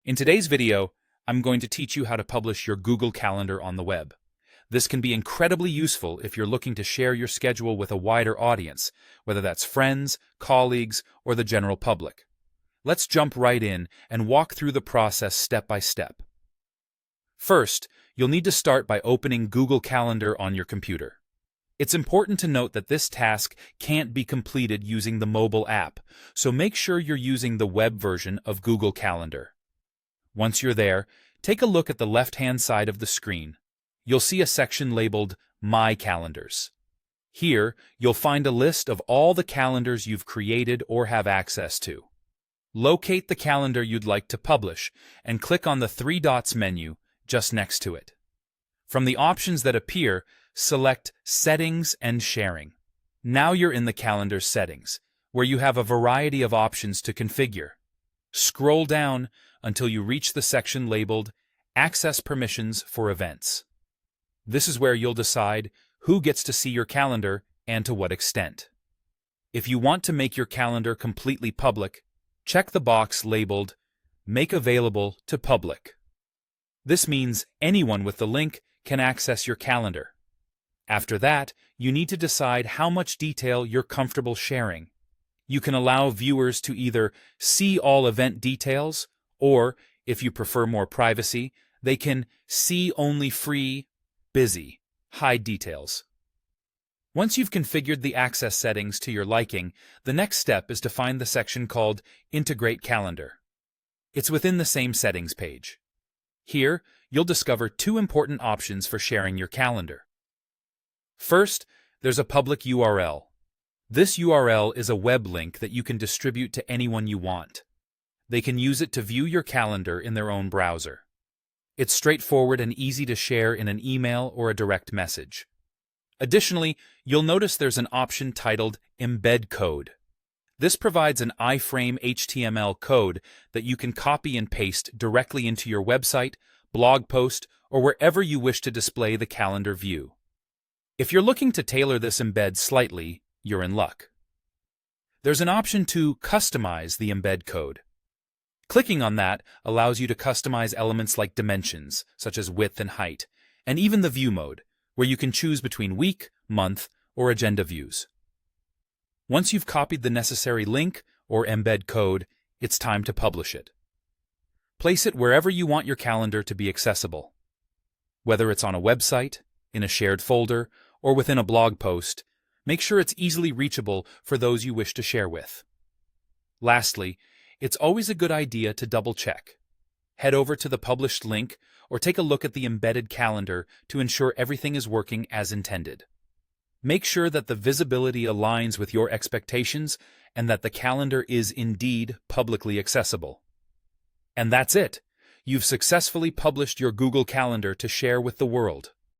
In today's video, I'm going to teach you how to publish your Google Calendar on the web. This can be incredibly useful if you're looking to share your schedule with a wider audience, whether that's friends, colleagues, or the general public. Let's jump right in and walk through the process step by step. First, you'll need to start by opening Google Calendar on your computer. It's important to note that this task can't be completed using the mobile app, so make sure you're using the web version of Google Calendar. Once you're there, take a look at the left-hand side of the screen. You'll see a section labeled My Calendars. Here, you'll find a list of all the calendars you've created or have access to. Locate the calendar you'd like to publish and click on the three dots menu just next to it. From the options that appear, select Settings and Sharing. Now you're in the calendar settings, where you have a variety of options to configure. Scroll down until you reach the section labeled Access Permissions for Events. This is where you'll decide who gets to see your calendar and to what extent. If you want to make your calendar completely public, check the box labeled Make Available to Public. This means anyone with the link can access your calendar. After that, you need to decide how much detail you're comfortable sharing. You can allow viewers to either see all event details, or, if you prefer more privacy, they can see only free, busy, hide details. Once you've configured the access settings to your liking, the next step is to find the section called Integrate Calendar. It's within the same settings page. Here, you'll discover two important options for sharing your calendar. First, there's a public URL. This URL is a web link that you can distribute to anyone you want. They can use it to view your calendar in their own browser. It's straightforward and easy to share in an email or a direct message. Additionally, you'll notice there's an option titled Embed Code. This provides an iframe HTML code that you can copy and paste directly into your website, blog post, or wherever you wish to display the calendar view. If you're looking to tailor this embed slightly, you're in luck. There's an option to customize the embed code. Clicking on that allows you to customize elements like dimensions, such as width and height, and even the view mode, where you can choose between week, month, or agenda views. Once you've copied the necessary link or embed code, it's time to publish it. Place it wherever you want your calendar to be accessible. Whether it's on a website, in a shared folder, or within a blog post, make sure it's easily reachable for those you wish to share with. Lastly, it's always a good idea to double-check. Head over to the published link or take a look at the embedded calendar to ensure everything is working as intended. Make sure that the visibility aligns with your expectations and that the calendar is indeed publicly accessible. And that's it! You've successfully published your Google Calendar to share with the world.